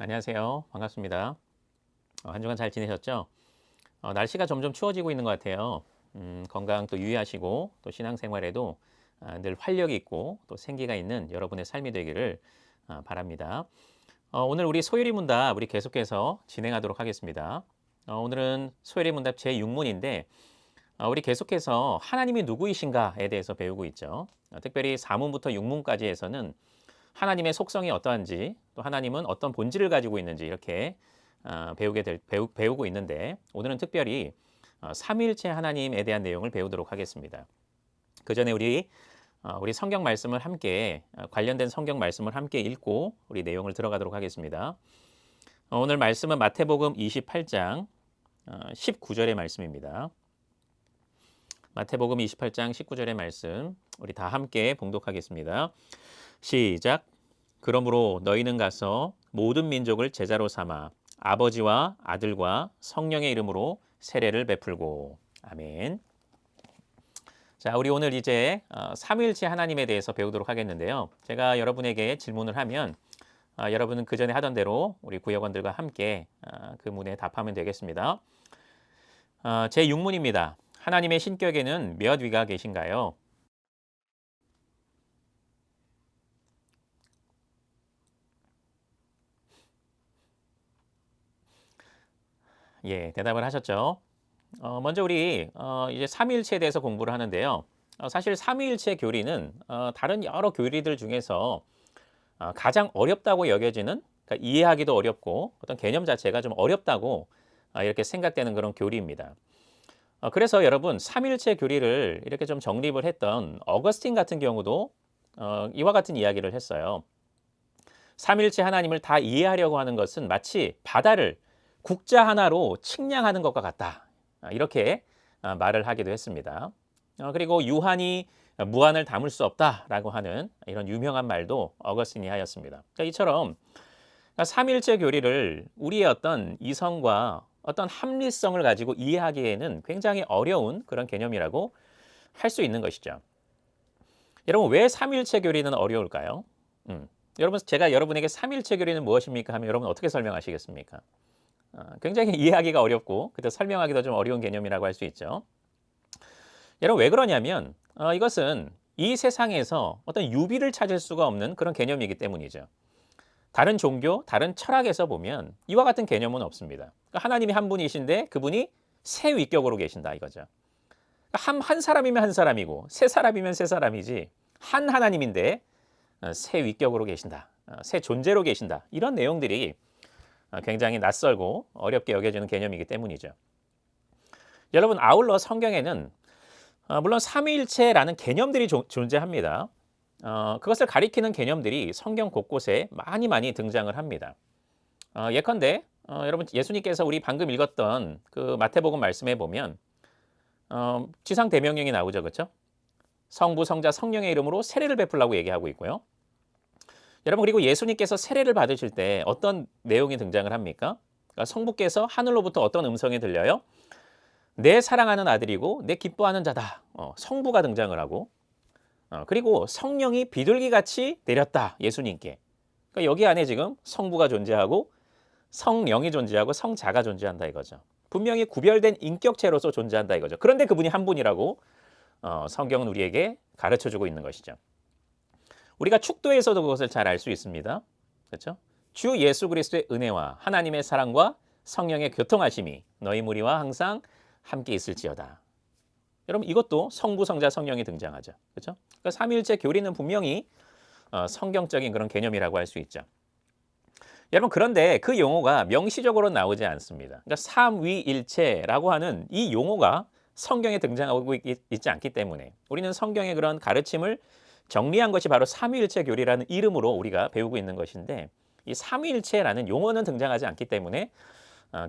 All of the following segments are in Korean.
안녕하세요. 반갑습니다. 한 주간 잘 지내셨죠? 날씨가 점점 추워지고 있는 것 같아요. 건강 또 유의하시고 또 신앙생활에도 늘 활력이 있고 또 생기가 있는 여러분의 삶이 되기를 바랍니다. 오늘 우리 소율이 문답 우리 계속해서 진행하도록 하겠습니다. 오늘은 소율이 문답 제6문인데 우리 계속해서 하나님이 누구이신가에 대해서 배우고 있죠. 특별히 4문부터 6문까지에서는 하나님의 속성이 어떠한지 또 하나님은 어떤 본질을 가지고 있는지 이렇게 배우고 있는데 오늘은 특별히 삼위일체 하나님에 대한 내용을 배우도록 하겠습니다. 그 전에 우리 성경 말씀을 함께 관련된 성경 말씀을 함께 읽고 우리 내용을 들어가도록 하겠습니다. 오늘 말씀은 마태복음 28장 19절의 말씀입니다. 마태복음 28장 19절의 말씀 우리 다 함께 봉독하겠습니다. 시작. 그러므로 너희는 가서 모든 민족을 제자로 삼아 아버지와 아들과 성령의 이름으로 세례를 베풀고. 아멘. 자, 우리 오늘 이제 삼위일체 하나님에 대해서 배우도록 하겠는데요. 제가 여러분에게 질문을 하면 여러분은 그 전에 하던 대로 우리 구역원들과 함께 그 문에 답하면 되겠습니다. 제6문입니다. 하나님의 신격에는 몇 위가 계신가요? 예, 대답을 하셨죠. 먼저 우리 이제 삼위일체에 대해서 공부를 하는데요. 사실 삼위일체 교리는 다른 여러 교리들 중에서 가장 어렵다고 여겨지는, 그러니까 이해하기도 어렵고 어떤 개념 자체가 좀 어렵다고 이렇게 생각되는 그런 교리입니다. 그래서 여러분 삼위일체 교리를 이렇게 좀 정립을 했던 어거스틴 같은 경우도 이와 같은 이야기를 했어요. 삼위일체 하나님을 다 이해하려고 하는 것은 마치 바다를 국자 하나로 측량하는 것과 같다. 이렇게 말을 하기도 했습니다. 그리고 유한이 무한을 담을 수 없다라고 하는 이런 유명한 말도 어거스틴이 하였습니다. 그러니까 이처럼 삼위일체 교리를 우리의 어떤 이성과 어떤 합리성을 가지고 이해하기에는 굉장히 어려운 그런 개념이라고 할 수 있는 것이죠. 여러분 왜 삼위일체 교리는 어려울까요? 여러분 제가 여러분에게 삼위일체 교리는 무엇입니까 하면 여러분 어떻게 설명하시겠습니까? 굉장히 이해하기가 어렵고 그때 설명하기도 좀 어려운 개념이라고 할 수 있죠. 여러분 왜 그러냐면 이것은 이 세상에서 어떤 유비를 찾을 수가 없는 그런 개념이기 때문이죠. 다른 종교, 다른 철학에서 보면 이와 같은 개념은 없습니다. 그러니까 하나님이 한 분이신데 그분이 세 위격으로 계신다 이거죠. 그러니까 한 사람이면 한 사람이고 세 사람이면 세 사람이지 한 하나님인데 세 위격으로 계신다. 세 존재로 계신다. 이런 내용들이 굉장히 낯설고 어렵게 여겨지는 개념이기 때문이죠. 여러분 아울러 성경에는 물론 삼위일체라는 개념들이 존재합니다. 그것을 가리키는 개념들이 성경 곳곳에 많이 등장을 합니다. 예컨대 여러분 예수님께서 우리 방금 읽었던 그 마태복음 말씀에 보면 지상 대명령이 나오죠, 그렇죠? 성부, 성자, 성령의 이름으로 세례를 베풀라고 얘기하고 있고요. 여러분 그리고 예수님께서 세례를 받으실 때 어떤 내용이 등장을 합니까? 그러니까 성부께서 하늘로부터 어떤 음성이 들려요? 내 사랑하는 아들이고 내 기뻐하는 자다. 성부가 등장을 하고 그리고 성령이 비둘기같이 내렸다. 예수님께. 그러니까 여기 안에 지금 성부가 존재하고 성령이 존재하고 성자가 존재한다 이거죠. 분명히 구별된 인격체로서 존재한다 이거죠. 그런데 그분이 한 분이라고 성경은 우리에게 가르쳐주고 있는 것이죠. 우리가 축도에서도 그것을 잘 알 수 있습니다. 그렇죠? 주 예수 그리스도의 은혜와 하나님의 사랑과 성령의 교통하심이 너희 무리와 항상 함께 있을지어다. 여러분 이것도 성부, 성자, 성령이 등장하죠. 그렇죠? 그러니까 삼위일체 교리는 분명히 성경적인 그런 개념이라고 할 수 있죠. 여러분 그런데 그 용어가 명시적으로 나오지 않습니다. 그러니까 삼위일체라고 하는 이 용어가 성경에 등장하고 있지 않기 때문에 우리는 성경의 그런 가르침을 정리한 것이 바로 삼위일체 교리라는 이름으로 우리가 배우고 있는 것인데 이 삼위일체라는 용어는 등장하지 않기 때문에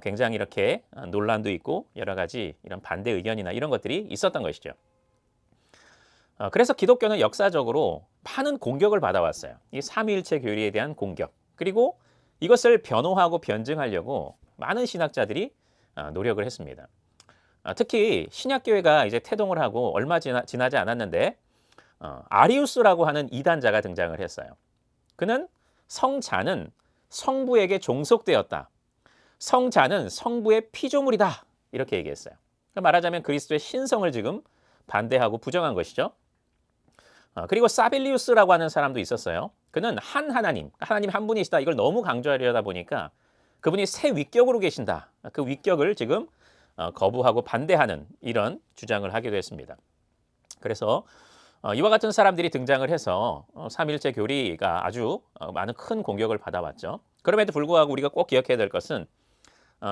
굉장히 이렇게 논란도 있고 여러 가지 이런 반대 의견이나 이런 것들이 있었던 것이죠. 그래서 기독교는 역사적으로 많은 공격을 받아왔어요. 이 삼위일체 교리에 대한 공격. 그리고 이것을 변호하고 변증하려고 많은 신학자들이 노력을 했습니다. 특히 신약교회가 이제 태동을 하고 얼마 지나지 않았는데 아리우스라고 하는 이단자가 등장을 했어요. 그는 성자는 성부에게 종속되었다. 성자는 성부의 피조물이다. 이렇게 얘기했어요. 말하자면 그리스도의 신성을 지금 반대하고 부정한 것이죠. 그리고 사빌리우스라고 하는 사람도 있었어요. 그는 한 하나님 한 분이시다. 이걸 너무 강조하려다 보니까 그분이 새 위격으로 계신다. 그 위격을 지금 거부하고 반대하는 이런 주장을 하기도 했습니다. 그래서 이와 같은 사람들이 등장을 해서 삼일체 교리가 아주 많은 큰 공격을 받아왔죠. 그럼에도 불구하고 우리가 꼭 기억해야 될 것은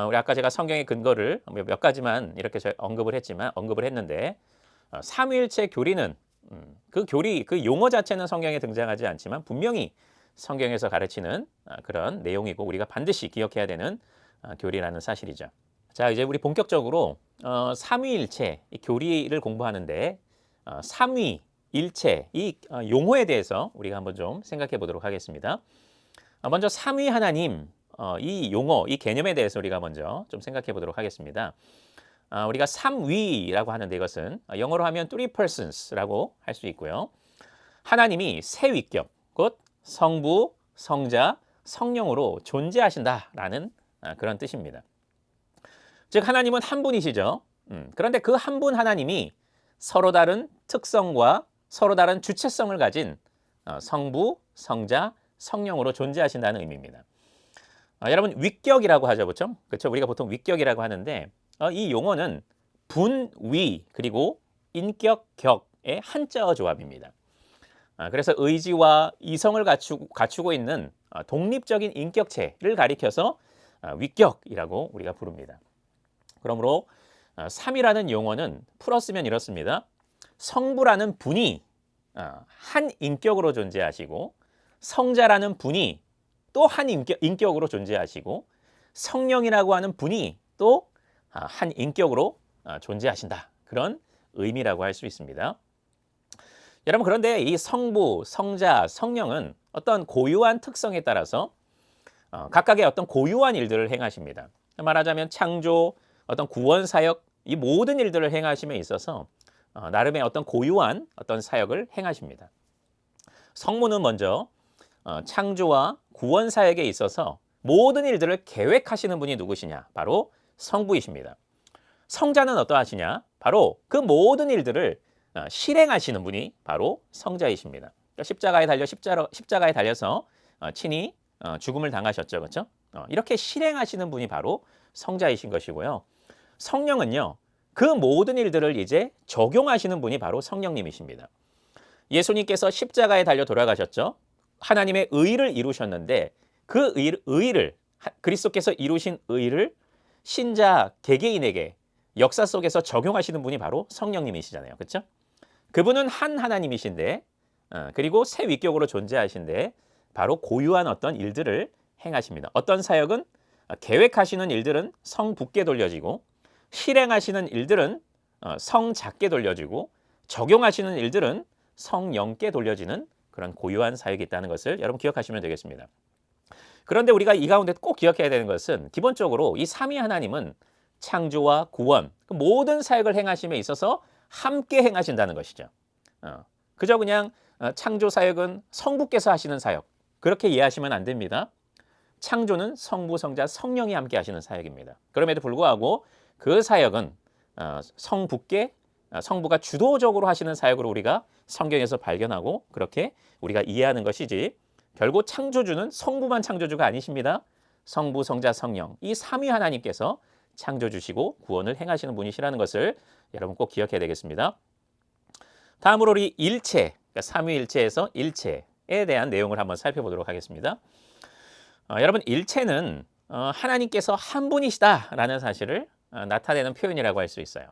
우리 아까 제가 성경의 근거를 몇 가지만 이렇게 언급을 했는데 삼위일체 교리는 그 용어 자체는 성경에 등장하지 않지만 분명히 성경에서 가르치는 그런 내용이고 우리가 반드시 기억해야 되는 교리라는 사실이죠. 자, 이제 우리 본격적으로 삼위일체 이 교리를 공부하는데 삼위일체 이 용어에 대해서 우리가 한번 좀 생각해 보도록 하겠습니다. 먼저 삼위 하나님 이 용어, 이 개념에 대해서 우리가 먼저 좀 생각해 보도록 하겠습니다. 우리가 삼위라고 하는데 이것은 영어로 하면 three persons라고 할 수 있고요. 하나님이 세 위격, 곧 성부, 성자, 성령으로 존재하신다라는 그런 뜻입니다. 즉 하나님은 한 분이시죠. 그런데 그 한 분 하나님이 서로 다른 특성과 서로 다른 주체성을 가진 성부, 성자, 성령으로 존재하신다는 의미입니다. 여러분 위격이라고 하죠, 그렇죠? 우리가 보통 위격이라고 하는데 이 용어는 분위 그리고 인격 격의 한자어 조합입니다. 그래서 의지와 이성을 갖추고 있는 독립적인 인격체를 가리켜서 위격이라고 우리가 부릅니다. 그러므로 삼이라는 용어는 풀었으면 이렇습니다. 성부라는 분이 한 인격으로 존재하시고 성자라는 분이 또 한 인격으로 존재하시고 성령이라고 하는 분이 또 한 인격으로 존재하신다. 그런 의미라고 할 수 있습니다. 여러분 그런데 이 성부, 성자, 성령은 어떤 고유한 특성에 따라서 각각의 어떤 고유한 일들을 행하십니다. 말하자면 창조, 어떤 구원 사역 이 모든 일들을 행하심에 있어서 나름의 어떤 고유한 어떤 사역을 행하십니다. 성부는 먼저 창조와 구원 사역에 있어서 모든 일들을 계획하시는 분이 누구시냐? 바로 성부이십니다. 성자는 어떠하시냐? 바로 그 모든 일들을 실행하시는 분이 바로 성자이십니다. 십자가에 달려서 친히 죽음을 당하셨죠, 그렇죠? 이렇게 실행하시는 분이 바로 성자이신 것이고요. 성령은요, 그 모든 일들을 이제 적용하시는 분이 바로 성령님이십니다. 예수님께서 십자가에 달려 돌아가셨죠. 하나님의 의를 이루셨는데 그 의를 그리스도께서 이루신 의를 신자 개개인에게 역사 속에서 적용하시는 분이 바로 성령님이시잖아요. 그렇죠? 그분은 한 하나님이신데 그리고 새 위격으로 존재하신데 바로 고유한 어떤 일들을 행하십니다. 어떤 사역은 계획하시는 일들은 성부께 돌려지고 실행하시는 일들은 성자께 돌려지고 적용하시는 일들은 성령께 돌려지는 그런 고유한 사역이 있다는 것을 여러분 기억하시면 되겠습니다. 그런데 우리가 이 가운데 꼭 기억해야 되는 것은 기본적으로 이 삼위 하나님은 창조와 구원, 그 모든 사역을 행하심에 있어서 함께 행하신다는 것이죠. 그저 그냥 창조 사역은 성부께서 하시는 사역 그렇게 이해하시면 안 됩니다. 창조는 성부, 성자, 성령이 함께 하시는 사역입니다. 그럼에도 불구하고 그 사역은 성부가 주도적으로 하시는 사역으로 우리가 성경에서 발견하고 그렇게 우리가 이해하는 것이지 결국 창조주는 성부만 창조주가 아니십니다. 성부, 성자, 성령 이 삼위 하나님께서 창조주시고 구원을 행하시는 분이시라는 것을 여러분 꼭 기억해야 되겠습니다. 다음으로 우리 일체, 그러니까 삼위일체에서 일체에 대한 내용을 한번 살펴보도록 하겠습니다. 여러분 일체는 하나님께서 한 분이시다라는 사실을 나타내는 표현이라고 할 수 있어요.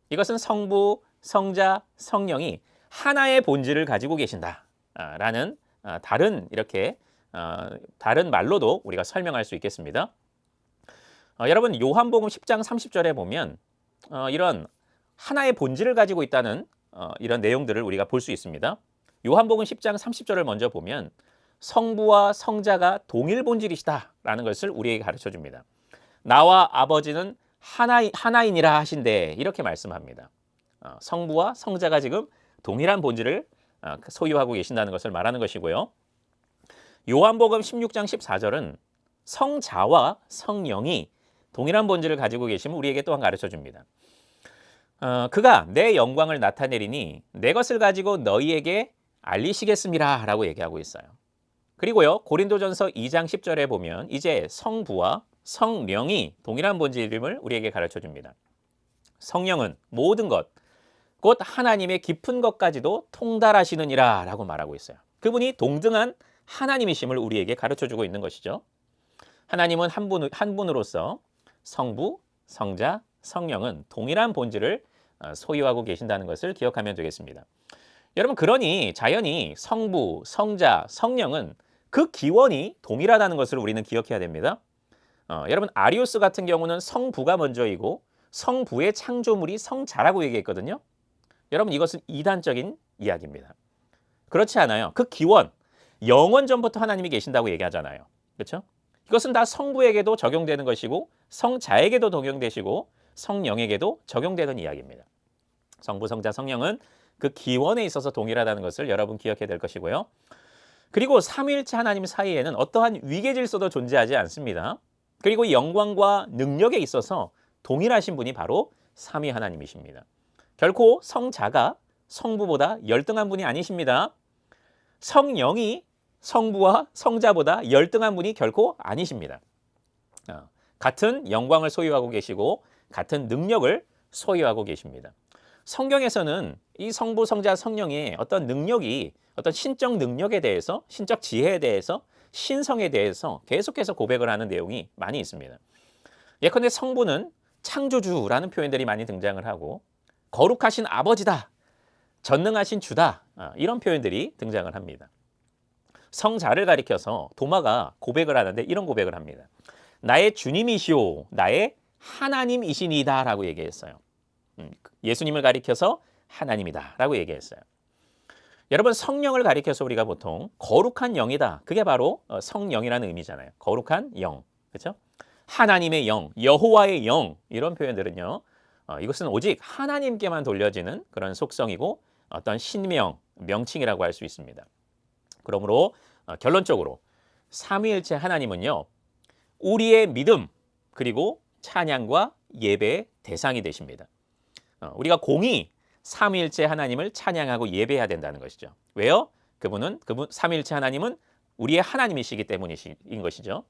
이것은 성부, 성자, 성령이 하나의 본질을 가지고 계신다라는 다른 말로도 우리가 설명할 수 있겠습니다. 여러분 요한복음 10장 30절에 보면 이런 하나의 본질을 가지고 있다는 이런 내용들을 우리가 볼 수 있습니다. 요한복음 10장 30절을 먼저 보면 성부와 성자가 동일 본질이시다라는 것을 우리에게 가르쳐 줍니다. 나와 아버지는 하나이니라 하신대 이렇게 말씀합니다. 성부와 성자가 지금 동일한 본질을 소유하고 계신다는 것을 말하는 것이고요. 요한복음 16장 14절은 성자와 성령이 동일한 본질을 가지고 계시면 우리에게 또한 가르쳐 줍니다. 그가 내 영광을 나타내리니 내 것을 가지고 너희에게 알리시겠습니다 라고 얘기하고 있어요. 그리고요, 고린도전서 2장 10절에 보면 이제 성부와 성령이 동일한 본질임을 우리에게 가르쳐 줍니다. 성령은 모든 것, 곧 하나님의 깊은 것까지도 통달하시느니라 라고 말하고 있어요. 그분이 동등한 하나님이심을 우리에게 가르쳐 주고 있는 것이죠. 하나님은 한 분으로서 성부, 성자, 성령은 동일한 본질을 소유하고 계신다는 것을 기억하면 되겠습니다. 여러분, 그러니 자연히 성부, 성자, 성령은 그 기원이 동일하다는 것을 우리는 기억해야 됩니다. 여러분, 아리우스 같은 경우는 성부가 먼저이고 성부의 창조물이 성자라고 얘기했거든요. 여러분, 이것은 이단적인 이야기입니다. 그렇지 않아요. 그 기원, 영원 전부터 하나님이 계신다고 얘기하잖아요. 그렇죠? 이것은 다 성부에게도 적용되는 것이고 성자에게도 적용되시고 성령에게도 적용되는 이야기입니다. 성부, 성자, 성령은 그 기원에 있어서 동일하다는 것을 여러분 기억해야 될 것이고요. 그리고 삼위일체 하나님 사이에는 어떠한 위계 질서도 존재하지 않습니다. 그리고 영광과 능력에 있어서 동일하신 분이 바로 삼위 하나님이십니다. 결코 성자가 성부보다 열등한 분이 아니십니다. 성령이 성부와 성자보다 열등한 분이 결코 아니십니다. 같은 영광을 소유하고 계시고 같은 능력을 소유하고 계십니다. 성경에서는 이 성부, 성자, 성령의 어떤 능력이 어떤 신적 능력에 대해서, 신적 지혜에 대해서, 신성에 대해서 계속해서 고백을 하는 내용이 많이 있습니다. 예컨대 성부는 창조주라는 표현들이 많이 등장을 하고 거룩하신 아버지다, 전능하신 주다, 이런 표현들이 등장을 합니다. 성자를 가리켜서 도마가 고백을 하는데 이런 고백을 합니다. 나의 주님이시오, 나의 하나님이시니다 라고 얘기했어요. 예수님을 가리켜서 하나님이다 라고 얘기했어요. 여러분, 성령을 가리켜서 우리가 보통 거룩한 영이다, 그게 바로 성령이라는 의미잖아요. 거룩한 영, 그렇죠? 하나님의 영, 여호와의 영, 이런 표현들은요, 이것은 오직 하나님께만 돌려지는 그런 속성이고 어떤 신명, 명칭이라고 할 수 있습니다. 그러므로 결론적으로 삼위일체 하나님은요, 우리의 믿음 그리고 찬양과 예배의 대상이 되십니다. 우리가 공히 삼위일체 하나님을 찬양하고 예배해야 된다는 것이죠. 왜요? 그분 삼위일체 하나님은 우리의 하나님이시기 때문인 것이죠.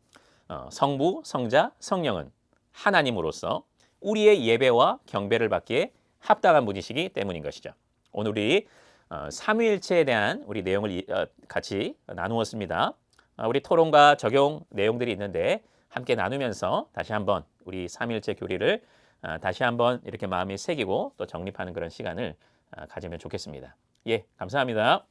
성부, 성자, 성령은 하나님으로서 우리의 예배와 경배를 받기에 합당한 분이시기 때문인 것이죠. 오늘 우리 삼위일체에 대한 우리 내용을 같이 나누었습니다. 우리 토론과 적용 내용들이 있는데 함께 나누면서 다시 한번 우리 삼위일체 교리를 다시 한번 이렇게 마음에 새기고 또 정립하는 그런 시간을 가지면 좋겠습니다. 예, 감사합니다.